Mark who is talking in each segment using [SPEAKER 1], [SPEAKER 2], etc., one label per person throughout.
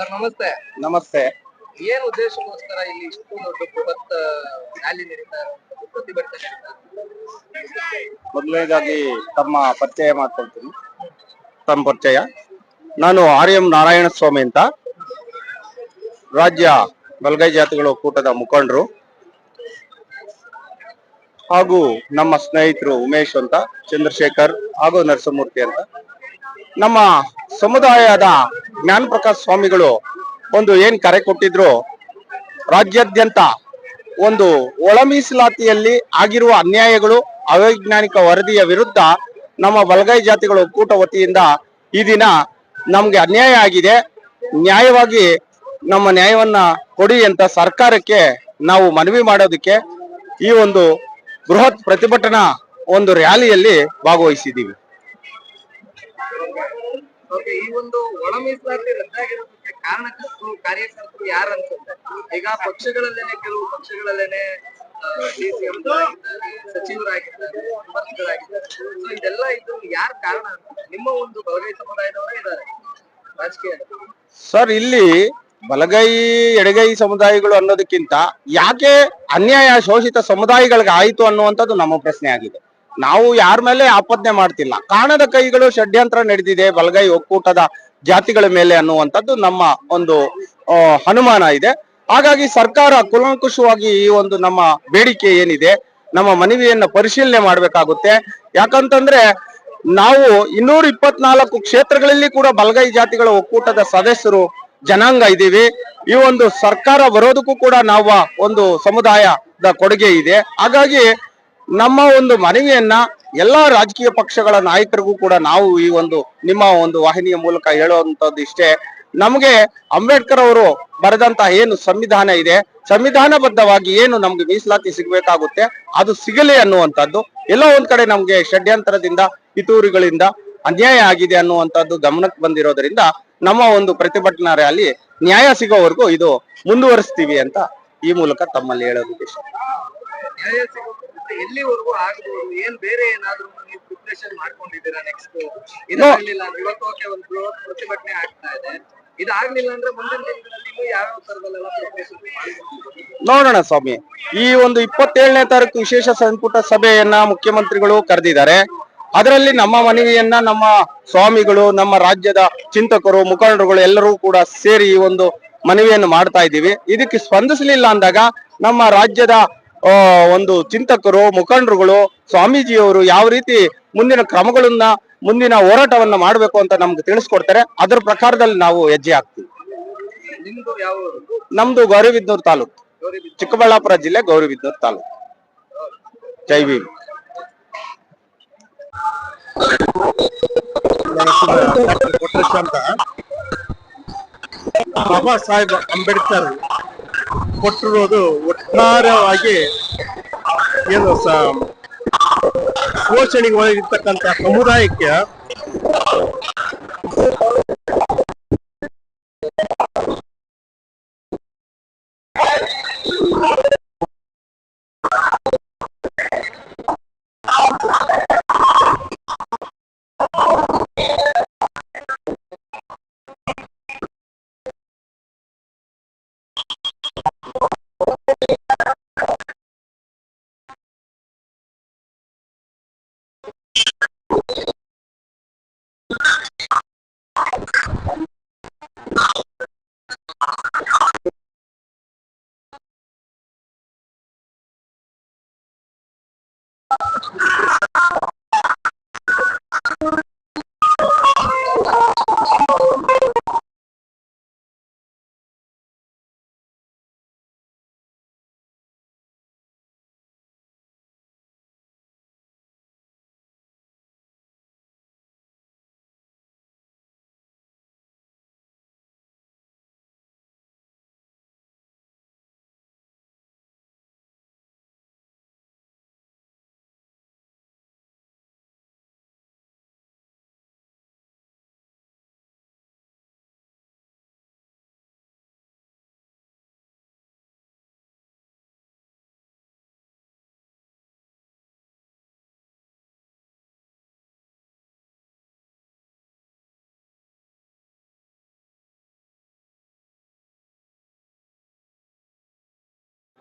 [SPEAKER 1] Sir ನಮಸ್ತೆ.
[SPEAKER 2] ನಮಸ್ತೆ.
[SPEAKER 1] ಏನ್ ಉದ್ದೇಶಕ್ಕೋಸ್ಕರ ಇಲ್ಲಿ ಇಷ್ಟು ದೊಡ್ಡ ಬೃಹತ್ ರ್ಯಾಲಿ ನಡೀತಾ ಇರುವಂತದ್ದು, ಪ್ರತಿಭಟನೆ ನಡೀತಾ ಇರುವಂತದ್ದು?
[SPEAKER 2] ಮೊದಲನೇದಾಗಿ ತಮ್ಮ ಪರಿಚಯ ಮಾಡ್ಕೊಳ್ತೀನಿ. ತಮ್ಮ ಪರಿಚಯ, ನಾನು ಆರ್.ಎಂ. ನಾರಾಯಣ ಸ್ವಾಮಿ ಅಂತ, ರಾಜ್ಯ ಬಲಗೈ ಜಾತಿಗಳ ಒಕ್ಕೂಟದ ಮುಖಂಡರು, ಹಾಗೂ ನಮ್ಮ ಸ್ನೇಹಿತರು ಉಮೇಶ್ ಅಂತ, ಚಂದ್ರಶೇಖರ್ ಹಾಗೂ ನರಸಿಂಹಮೂರ್ತಿ ಅಂತ. ನಮ್ಮ ಸಮುದಾಯದ ಜ್ಞಾನ ಪ್ರಕಾಶ್ ಸ್ವಾಮಿಗಳು ಒಂದು ಏನ್ ಕರೆ ಕೊಟ್ಟಿದ್ರು, ರಾಜ್ಯಾದ್ಯಂತ ಒಂದು ಒಳ ಮೀಸಲಾತಿಯಲ್ಲಿ ಆಗಿರುವ ಅನ್ಯಾಯಗಳು, ಅವೈಜ್ಞಾನಿಕ ವರದಿಯ ವಿರುದ್ಧ ನಮ್ಮ ಬಲಗೈ ಜಾತಿಗಳ ಒಕ್ಕೂಟ ವತಿಯಿಂದ ಈ ದಿನ ನಮ್ಗೆ ಅನ್ಯಾಯ ಆಗಿದೆ, ನ್ಯಾಯವಾಗಿ ನಮ್ಮ ನ್ಯಾಯವನ್ನ ಕೊಡಿ ಅಂತ ಸರ್ಕಾರಕ್ಕೆ ನಾವು ಮನವಿ ಮಾಡೋದಕ್ಕೆ ಈ ಒಂದು ಬೃಹತ್ ಪ್ರತಿಭಟನಾ ಒಂದು ರ್ಯಾಲಿಯಲ್ಲಿ ಭಾಗವಹಿಸಿದ್ದೀವಿ.
[SPEAKER 1] ಈ ಒಂದು ಒಳ ಮೀಸಲಾತಿ ರದ್ದಾಗಿರೋದಕ್ಕೆ ಕಾರಣಕರ್ತರು, ಕಾರ್ಯಕರ್ತರು ಯಾರು ಅನ್ಸುತ್ತೆ? ಈಗ ಪಕ್ಷಗಳಲ್ಲೇನೆ, ಕೆಲವು ಪಕ್ಷಗಳಲ್ಲೇನೆ ಡಿಸಿಎಂ ಸಚಿವರಾಗಿದ್ದಾರೆ, ಮಂತ್ರಿಗಳಾಗಿದ್ದಾರೆ. ಸೊ ಇದೆಲ್ಲ ಇದು ಯಾರು ಕಾರಣ ಅನ್ಸುತ್ತೆ? ನಿಮ್ಮ ಒಂದು ಬಲಗೈ ಸಮುದಾಯದವರೇ ಇದ್ದಾರೆ ರಾಜಕೀಯ.
[SPEAKER 2] ಸರ್, ಇಲ್ಲಿ ಬಲಗೈ ಎಡಗೈ ಸಮುದಾಯಗಳು ಅನ್ನೋದಕ್ಕಿಂತ ಯಾಕೆ ಅನ್ಯಾಯ ಶೋಷಿತ ಸಮುದಾಯಗಳಿಗೆ ಆಯಿತು ಅನ್ನುವಂಥದ್ದು ನಮ್ಮ ಪ್ರಶ್ನೆ ಆಗಿದೆ. ನಾವು ಯಾರ ಮೇಲೆ ಆಪಾದನೆ ಮಾಡ್ತಿಲ್ಲ. ಕಾಣದ ಕೈಗಳು ಷಡ್ಯಂತ್ರ ನಡೆದಿದೆ ಬಲಗೈ ಒಕ್ಕೂಟದ ಜಾತಿಗಳ ಮೇಲೆ ಅನ್ನುವಂಥದ್ದು ನಮ್ಮ ಒಂದು ಅನುಮಾನ ಇದೆ. ಹಾಗಾಗಿ ಸರ್ಕಾರ ಕೂಲಂಕುಷವಾಗಿ ಈ ಒಂದು ನಮ್ಮ ಬೇಡಿಕೆ ಏನಿದೆ, ನಮ್ಮ ಮನವಿಯನ್ನ ಪರಿಶೀಲನೆ ಮಾಡಬೇಕಾಗುತ್ತೆ. ಯಾಕಂತಂದ್ರೆ ನಾವು 224 ಕ್ಷೇತ್ರಗಳಲ್ಲಿ ಕೂಡ ಬಲಗೈ ಜಾತಿಗಳ ಒಕ್ಕೂಟದ ಸದಸ್ಯರು ಜನಾಂಗ ಇದ್ದೀವಿ. ಈ ಒಂದು ಸರ್ಕಾರ ಬರೋದಕ್ಕೂ ಕೂಡ ನಾವು ಒಂದು ಸಮುದಾಯದ ಕೊಡುಗೆ ಇದೆ. ಹಾಗಾಗಿ ನಮ್ಮ ಒಂದು ಮನವಿಯನ್ನ ಎಲ್ಲಾ ರಾಜಕೀಯ ಪಕ್ಷಗಳ ನಾಯಕರಿಗೂ ಕೂಡ ನಾವು ಈ ಒಂದು ನಿಮ್ಮ ಒಂದು ವಾಹಿನಿಯ ಮೂಲಕ ಹೇಳುವಂತದ್ದು ಇಷ್ಟೇ. ನಮಗೆ ಅಂಬೇಡ್ಕರ್ ಅವರು ಬರೆದಂತ ಏನು ಸಂವಿಧಾನ ಇದೆ, ಸಂವಿಧಾನಬದ್ಧವಾಗಿ ಏನು ನಮ್ಗೆ ಮೀಸಲಾತಿ ಸಿಗಬೇಕಾಗುತ್ತೆ ಅದು ಸಿಗಲಿ ಅನ್ನುವಂಥದ್ದು. ಎಲ್ಲೋ ಒಂದ್ ಕಡೆ ನಮ್ಗೆ ಷಡ್ಯಂತ್ರದಿಂದ, ಪಿತೂರಿಗಳಿಂದ ಅನ್ಯಾಯ ಆಗಿದೆ ಅನ್ನುವಂಥದ್ದು ಗಮನಕ್ಕೆ ಬಂದಿರೋದ್ರಿಂದ ನಮ್ಮ ಒಂದು ಪ್ರತಿಭಟನಾ ರ್ಯಾಲಿ ನ್ಯಾಯ ಸಿಗೋವರೆಗೂ ಇದು ಮುಂದುವರಿಸ್ತೀವಿ ಅಂತ ಈ ಮೂಲಕ ತಮ್ಮಲ್ಲಿ ಹೇಳೋದಕ್ಕೆ ಇಷ್ಟ.
[SPEAKER 1] ನ್ಯಾಯ ಎಲ್ಲಿವರೆಗೂ ಆಗಬಹುದು? ಏನ್ ಬೇರೆ ಏನಾದ್ರು ನೀವು ಪ್ರಿಪರೇಷನ್ ಮಾಡ್ಕೊಂಡಿದ್ದೀರಾ? ನೆಕ್ಸ್ಟ್ ಇದಾಗ್ಲಿಲ್ಲ ಅಂದ್ರೆ ಇವತ್ತು ಒಂದು ಬೃಹತ್ ಪ್ರತಿಭಟನೆ ಆಗ್ತಾ ಇದೆ, ಇದಾಗ್ಲಿಲ್ಲ ಅಂದ್ರೆ ಮುಂದಿನ ದಿನಗಳಲ್ಲಿ ನೀವು ಯಾವ ತರದಲ್ಲೆಲ್ಲ ಪ್ರಿಪರೇಷನ್ ಮಾಡ್ಕೊಂಡಿದ್ದೀರಾ?
[SPEAKER 2] ನೋಡೋಣ ಸ್ವಾಮಿ, ಈ ಒಂದು 27ನೇ ತಾರೀಕು ವಿಶೇಷ ಸಂಪುಟ ಸಭೆಯನ್ನ ಮುಖ್ಯಮಂತ್ರಿಗಳು ಕರೆದಿದ್ದಾರೆ. ಅದರಲ್ಲಿ ನಮ್ಮ ಮನವಿಯನ್ನ ನಮ್ಮ ಸ್ವಾಮಿಗಳು, ನಮ್ಮ ರಾಜ್ಯದ ಚಿಂತಕರು, ಮುಖಂಡರುಗಳು ಎಲ್ಲರೂ ಕೂಡ ಸೇರಿ ಈ ಒಂದು ಮನವಿಯನ್ನು ಮಾಡ್ತಾ ಇದ್ದೀವಿ. ಇದಕ್ಕೆ ಸ್ಪಂದಿಸಲಿಲ್ಲ ಅಂದಾಗ ನಮ್ಮ ರಾಜ್ಯದ ಒಂದು ಚಿಂತಕರು, ಮುಖಂಡರುಗಳು, ಸ್ವಾಮೀಜಿಯವರು ಯಾವ ರೀತಿ ಮುಂದಿನ ಕ್ರಮಗಳನ್ನ, ಮುಂದಿನ ಹೋರಾಟವನ್ನ ಮಾಡಬೇಕು ಅಂತ ನಮ್ಗೆ ತಿಳಿಸ್ಕೊಡ್ತಾರೆ. ಅದರ ಪ್ರಕಾರದಲ್ಲಿ ನಾವು ಹೆಜ್ಜೆ ಹಾಕ್ತೀವಿ. ನಮ್ದು ಗೌರಿಬಿದನೂರು ತಾಲೂಕು, ಚಿಕ್ಕಬಳ್ಳಾಪುರ ಜಿಲ್ಲೆ ಗೌರಿಬಿದನೂರು ತಾಲೂಕು. ಜೈ ಭೀಮ್.
[SPEAKER 3] ಅಂತ ಬಾಬಾ ಸಾಹೇಬ್ ಅಂಬೇಡ್ಕರ್ ಕೊಟ್ಟಿರೋದು ಒಟ್ಟಾರೆಯಾಗಿ ಏನು ಶೋಷಣೆಗೆ ಒಳಗಿರ್ತಕ್ಕಂಥ ಸಮುದಾಯಕ್ಕೆ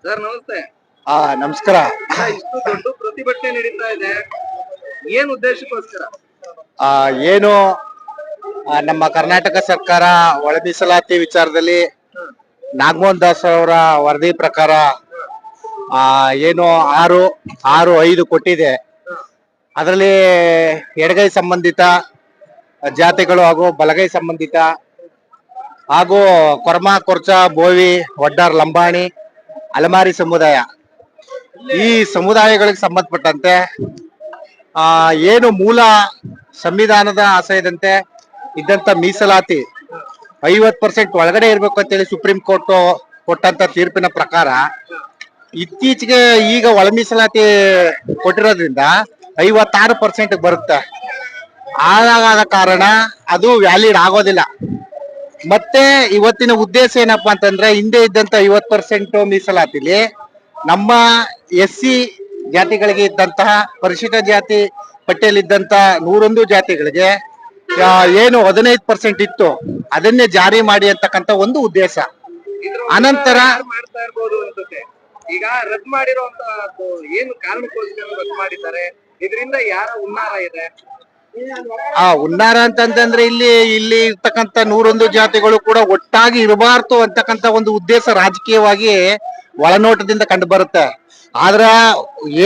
[SPEAKER 1] ಸರ್ ನಮಸ್ತೆ.
[SPEAKER 2] ನಮಸ್ಕಾರ.
[SPEAKER 1] ಇಷ್ಟು ದೊಡ್ಡ ಪ್ರತಿಭಟನೆ ನಡೀತಾ ಇದೆ, ಏನ್ ಉದ್ದೇಶಕ್ಕೋಸ್ಕರ?
[SPEAKER 2] ಏನು ನಮ್ಮ ಕರ್ನಾಟಕ ಸರ್ಕಾರ ಒಳ ಮೀಸಲಾತಿ ವಿಚಾರದಲ್ಲಿ ನಾಗಮೋಹನ್ ದಾಸ್ ಅವರ ವರದಿ ಪ್ರಕಾರ ಏನು 6.5 ಕೊಟ್ಟಿದೆ. ಅದರಲ್ಲಿ ಎಡಗೈ ಸಂಬಂಧಿತ ಜಾತಿಗಳು ಹಾಗೂ ಬಲಗೈ ಸಂಬಂಧಿತ ಹಾಗೂ ಕೊರ್ಮ, ಕೊರ್ಚ, ಬೋವಿ, ವಡ್ಡಾರ್, ಲಂಬಾಣಿ, ಅಲೆಮಾರಿ ಸಮುದಾಯ, ಈ ಸಮುದಾಯಗಳಿಗೆ ಸಂಬಂಧಪಟ್ಟಂತೆ ಏನು ಮೂಲ ಸಂವಿಧಾನದ ಆಶಯದಂತೆ ಇದ್ದಂತ ಮೀಸಲಾತಿ 50% ಒಳಗಡೆ ಇರ್ಬೇಕು ಅಂತೇಳಿ ಸುಪ್ರೀಂ ಕೋರ್ಟ್ ಕೊಟ್ಟಂತ ತೀರ್ಪಿನ ಪ್ರಕಾರ ಇತ್ತೀಚೆಗೆ ಈಗ ಒಳ ಮೀಸಲಾತಿ ಕೊಟ್ಟಿರೋದ್ರಿಂದ 56% ಬರುತ್ತೆ. ಆದ ಕಾರಣ ಅದು ವ್ಯಾಲಿಡ್ ಆಗೋದಿಲ್ಲ. ಮತ್ತೆ ಇವತ್ತಿನ ಉದ್ದೇಶ ಏನಪ್ಪಾ ಅಂತಂದ್ರೆ, ಹಿಂದೆ ಇದ್ದಂತ 50% ಮೀಸಲಾತಿಲಿ ನಮ್ಮ SC ಜಾತಿಗಳಿಗೆ ಇದ್ದಂತಹ ಪರಿಶಿಷ್ಟ ಜಾತಿ ಪಟ್ಟಿಯಲ್ಲಿದ್ದಂತ 101 ಜಾತಿಗಳಿಗೆ ಏನು 15% ಇತ್ತು, ಅದನ್ನೇ ಜಾರಿ ಮಾಡಿ ಅಂತಕ್ಕಂತ ಒಂದು ಉದ್ದೇಶ. ಅನಂತರ
[SPEAKER 1] ಮಾಡ್ತಾ ಇರ್ಬೋದು ಅನ್ಸುತ್ತೆ. ಈಗ ರದ್ದು ಮಾಡಿರುವಂತ ಏನು ಕಾರಣಕ್ಕೋಸ್ಕರ ರದ್ದು ಮಾಡಿದ್ದಾರೆ, ಇದರಿಂದ ಯಾರ ಹುನ್ನಾರ ಇದೆ?
[SPEAKER 2] ಹುನ್ನಾರ ಅಂತಂದ್ರೆ ಇಲ್ಲಿ ಇರ್ತಕ್ಕಂತ 101 ಜಾತಿಗಳು ಕೂಡ ಒಟ್ಟಾಗಿ ಇರಬಾರ್ದು ಅಂತಕ್ಕಂತ ಒಂದು ಉದ್ದೇಶ ರಾಜಕೀಯವಾಗಿ ಒಳನೋಟದಿಂದ ಕಂಡು ಬರುತ್ತೆ. ಆದ್ರ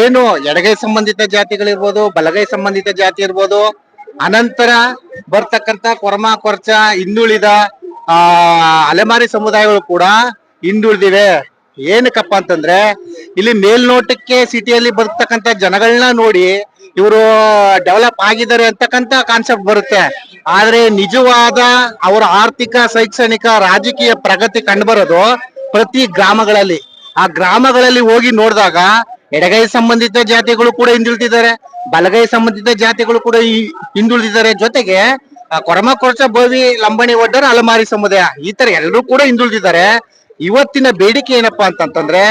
[SPEAKER 2] ಏನು ಎಡಗೈ ಸಂಬಂಧಿತ ಜಾತಿಗಳಿರ್ಬೋದು, ಬಲಗೈ ಸಂಬಂಧಿತ ಜಾತಿ ಇರ್ಬೋದು, ಅನಂತರ ಬರ್ತಕ್ಕಂತ ಕೊರ್ಮ, ಕೊರ್ಚ, ಹಿಂದುಳಿದ ಅಲೆಮಾರಿ ಸಮುದಾಯಗಳು ಕೂಡ ಹಿಂದುಳಿದಿವೆ. ಏನಕ್ಕಪ್ಪ ಅಂತಂದ್ರೆ, ಇಲ್ಲಿ ಮೇಲ್ನೋಟಕ್ಕೆ ಸಿಟಿಯಲ್ಲಿ ಬರ್ತಕ್ಕಂತ ಜನಗಳನ್ನ ನೋಡಿ ಇವರು ಡೆವಲಪ್ ಆಗಿದ್ದಾರೆ ಅಂತಕ್ಕಂತ ಕಾನ್ಸೆಪ್ಟ್ ಬರುತ್ತೆ. ಆದ್ರೆ ನಿಜವಾದ ಅವರ ಆರ್ಥಿಕ, ಶೈಕ್ಷಣಿಕ, ರಾಜಕೀಯ ಪ್ರಗತಿ ಕಂಡುಬರೋದು ಪ್ರತಿ ಗ್ರಾಮಗಳಲ್ಲಿ. ಆ ಗ್ರಾಮಗಳಲ್ಲಿ ಹೋಗಿ ನೋಡಿದಾಗ ಎಡಗೈ ಸಂಬಂಧಿತ ಜಾತಿಗಳು ಕೂಡ ಹಿಂದುಳಿದಿದ್ದಾರೆ, ಬಲಗೈ ಸಂಬಂಧಿತ ಜಾತಿಗಳು ಕೂಡ ಹಿಂದುಳಿದಿದ್ದಾರೆ. ಜೊತೆಗೆ ಕೊರಮ, ಕೊರ್ಚ, ಬೋವಿ, ಲಂಬಾಣಿ, ವಡ್ಡರ, ಅಲೆಮಾರಿ ಸಮುದಾಯ ಈ ತರ ಎಲ್ಲರೂ ಕೂಡ ಹಿಂದುಳಿದಿದ್ದಾರೆ. ಇವತ್ತಿನ ಬೇಡಿಕೆ ಏನಪ್ಪಾ ಅಂತಂದ್ರೆ,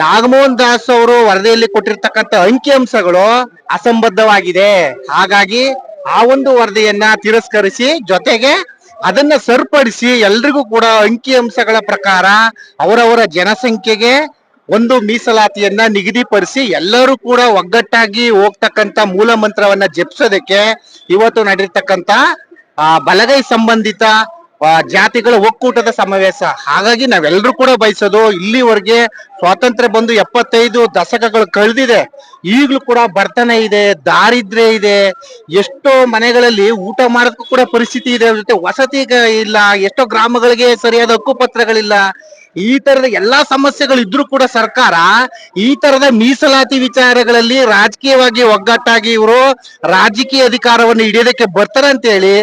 [SPEAKER 2] ನಾಗಮೋಹನ್ ದಾಸ್ ಅವರು ವರದಿಯಲ್ಲಿ ಕೊಟ್ಟಿರ್ತಕ್ಕಂಥ ಅಂಕಿಅಂಶಗಳು ಅಸಂಬದ್ಧವಾಗಿದೆ. ಹಾಗಾಗಿ ಆ ಒಂದು ವರದಿಯನ್ನ ತಿರಸ್ಕರಿಸಿ, ಜೊತೆಗೆ ಅದನ್ನ ಸರಿಪಡಿಸಿ ಎಲ್ರಿಗೂ ಕೂಡ ಅಂಕಿಅಂಶಗಳ ಪ್ರಕಾರ ಅವರವರ ಜನಸಂಖ್ಯೆಗೆ ಒಂದು ಮೀಸಲಾತಿಯನ್ನ ನಿಗದಿಪಡಿಸಿ ಎಲ್ಲರೂ ಕೂಡ ಒಗ್ಗಟ್ಟಾಗಿ ಹೋಗ್ತಕ್ಕಂತ ಮೂಲ ಮಂತ್ರವನ್ನ ಜಪಿಸೋದಕ್ಕೆ ಇವತ್ತು ನಡೆಯತಕ್ಕಂತ ಬಲಗೈ ಸಂಬಂಧಿತ ಜಾತಿಗಳ ಒಕ್ಕೂಟದ ಸಮಾವೇಶ. ಹಾಗಾಗಿ ನಾವೆಲ್ಲರೂ ಕೂಡ ಬಯಸೋದು, ಇಲ್ಲಿವರೆಗೆ ಸ್ವಾತಂತ್ರ್ಯ ಬಂದು 75 ದಶಕಗಳು ಕಳೆದಿದೆ, ಈಗ್ಲೂ ಕೂಡ ಬಡತನ ಇದೆ, ದಾರಿದ್ರ್ಯ ಇದೆ, ಎಷ್ಟೋ ಮನೆಗಳಲ್ಲಿ ಊಟ ಮಾಡೋದಕ್ಕೂ ಕೂಡ ಪರಿಸ್ಥಿತಿ ಇದೆ, ಜೊತೆ ವಸತಿ ಇಲ್ಲ, ಎಷ್ಟೋ ಗ್ರಾಮಗಳಿಗೆ ಸರಿಯಾದ ಹಕ್ಕುಪತ್ರಗಳಿಲ್ಲ. ಈ ತರದ ಎಲ್ಲಾ ಸಮಸ್ಯೆಗಳು ಇದ್ರೂ ಕೂಡ ಸರ್ಕಾರ ಈ ತರದ ಮೀಸಲಾತಿ ವಿಚಾರಗಳಲ್ಲಿ ರಾಜಕೀಯವಾಗಿ ಒಗ್ಗಟ್ಟಾಗಿ ಇವರು ರಾಜಕೀಯ ಅಧಿಕಾರವನ್ನು ಹಿಡಿಯೋದಕ್ಕೆ ಬರ್ತಾರೆ ಅಂತ ಹೇಳಿ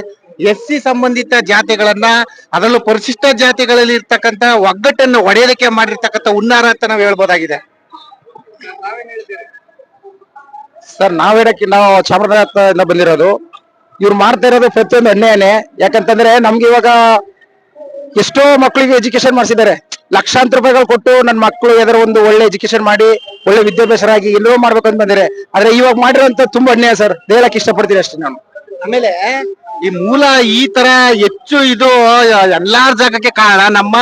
[SPEAKER 2] SC ಸಂಬಂಧಿತ ಜಾತಿಗಳನ್ನ, ಅದರಲ್ಲೂ ಪರಿಶಿಷ್ಟ ಜಾತಿಗಳಲ್ಲಿ ಇರ್ತಕ್ಕಂತ ಒಗ್ಗಟ್ಟನ್ನು ಒಡೆಯೋದಕ್ಕೆ ಮಾಡಿರ್ತಕ್ಕಂಥ ಹುನ್ನಾರ ಅಂತ ನಾವು ಹೇಳ್ಬೋದಾಗಿದೆ. ಸರ್, ನಾವು ಚಾಮರಾಜನಗರದಿಂದ ಬಂದಿರೋದು. ಇವ್ರು ಮಾಡ್ತಾ ಇರೋದು ಪ್ರತಿಯೊಂದು ಅನ್ಯಾಯನೇ. ಯಾಕಂತಂದ್ರೆ ನಮ್ಗೆ ಇವಾಗ ಎಷ್ಟೋ ಮಕ್ಕಳಿಗೆ ಎಜುಕೇಶನ್ ಮಾಡಿಸಿದ್ದಾರೆ, ಲಕ್ಷಾಂತರ ರೂಪಾಯಿಗಳು ಕೊಟ್ಟು ನನ್ನ ಮಕ್ಕಳು ಯಾವ್ದಾರ ಒಂದು ಒಳ್ಳೆ ಎಜುಕೇಶನ್ ಮಾಡಿ ಒಳ್ಳೆ ವಿದ್ಯಾಭ್ಯಾಸರಾಗಿ ಎಲ್ಲೋ ಮಾಡ್ಬೇಕಂತ ಬಂದಿದ್ದಾರೆ. ಆದ್ರೆ ಇವಾಗ ಮಾಡಿರೋಂತ ತುಂಬಾ ಅನ್ಯಾಯ ಸರ್, ಹೇಳಕ್ ಇಷ್ಟಪಡ್ತೀನಿ ಅಷ್ಟೇ ನಾನು. ಆಮೇಲೆ ಈ ಮೂಲ ಈ ತರ ಹೆಚ್ಚು ಇದು ಎಲ್ಲಾ ಜಾಗಕ್ಕೆ ಕಾರಣ ನಮ್ಮ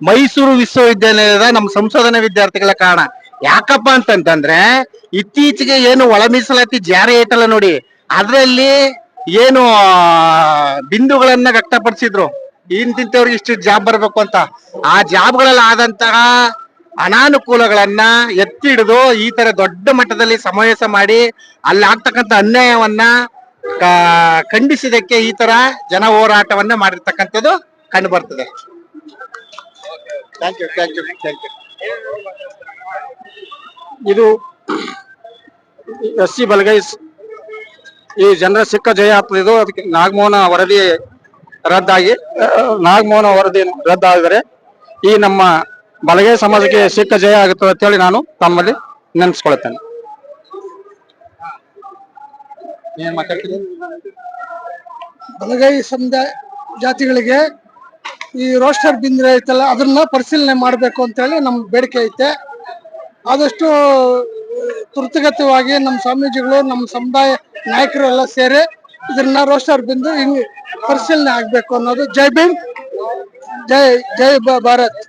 [SPEAKER 2] ಮೈಸೂರು ವಿಶ್ವವಿದ್ಯಾನಿಲಯದ ನಮ್ಮ ಸಂಶೋಧನಾ ವಿದ್ಯಾರ್ಥಿಗಳ ಕಾರಣ. ಯಾಕಪ್ಪ ಅಂತಂತಂದ್ರೆ, ಇತ್ತೀಚೆಗೆ ಏನು ಒಳ ಮೀಸಲಾತಿ ಜಾರಿ ಐತಲ್ಲ ನೋಡಿ, ಅದರಲ್ಲಿ ಏನು ಬಿಂದುಗಳನ್ನ ವ್ಯಕ್ತಪಡಿಸಿದ್ರು, ಇಂತಿಂತವ್ರಿಗೆ ಇಷ್ಟು ಜಾಬ್ ಬರ್ಬೇಕು ಅಂತ. ಆ ಜಾಬ್ಗಳಲ್ಲಿ ಆದಂತಹ ಅನಾನುಕೂಲಗಳನ್ನ ಎತ್ತಿ ಹಿಡಿದು ಈ ತರ ದೊಡ್ಡ ಮಟ್ಟದಲ್ಲಿ ಸಮಾವೇಶ ಮಾಡಿ ಅಲ್ಲಿ ಆಗ್ತಕ್ಕಂಥ ಅನ್ಯಾಯವನ್ನ ಖಂಡಿಸಿದಕ್ಕೆ ಈ ತರ ಜನ ಹೋರಾಟವನ್ನ ಮಾಡಿರ್ತಕ್ಕಂಥದ್ದು ಕಂಡು ಬರ್ತದೆ. Thank you.
[SPEAKER 3] ಇದು SC ಬಲಗೈ ಈ ಜನರ ಸಿಕ್ಕ ಜಯ ಆಗ್ತದೆ. ಇದು ಅದಕ್ಕೆ ನಾಗಮೋಹನ ವರದಿ ರದ್ದಾದರೆ ಈ ನಮ್ಮ ಬಲಗೈ ಸಮಾಜಕ್ಕೆ ಸಿಕ್ಕ ಜಯ ಆಗುತ್ತದೆ ಅಂತ ಹೇಳಿ ನಾನು ತಮ್ಮಲ್ಲಿ ನೆನೆಸ್ಕೊಳ್ತೇನೆ.
[SPEAKER 4] ಬಲಗೈ ಸಮುದಾಯ ಜಾತಿಗಳಿಗೆ ಈ ರೋಸ್ಟರ್ ಬಿಂದ್ರೆ ಐತಲ್ಲ, ಅದನ್ನ ಪರಿಶೀಲನೆ ಮಾಡಬೇಕು ಅಂತ ಹೇಳಿ ನಮ್ ಬೇಡಿಕೆ ಐತೆ. ಆದಷ್ಟು ತುರ್ತುಗತವಾಗಿ ನಮ್ಮ ಸ್ವಾಮೀಜಿಗಳು, ನಮ್ಮ ಸಮುದಾಯ ನಾಯಕರು ಎಲ್ಲ ಸೇರಿ ಇದನ್ನ ರೋಸ್ಟರ್ ಬಿಂದು ಹಿಂಗ್ ಪರಿಶೀಲನೆ ಆಗ್ಬೇಕು ಅನ್ನೋದು. ಜೈ ಭೀಮ್, ಜೈ ಭಾರತ್.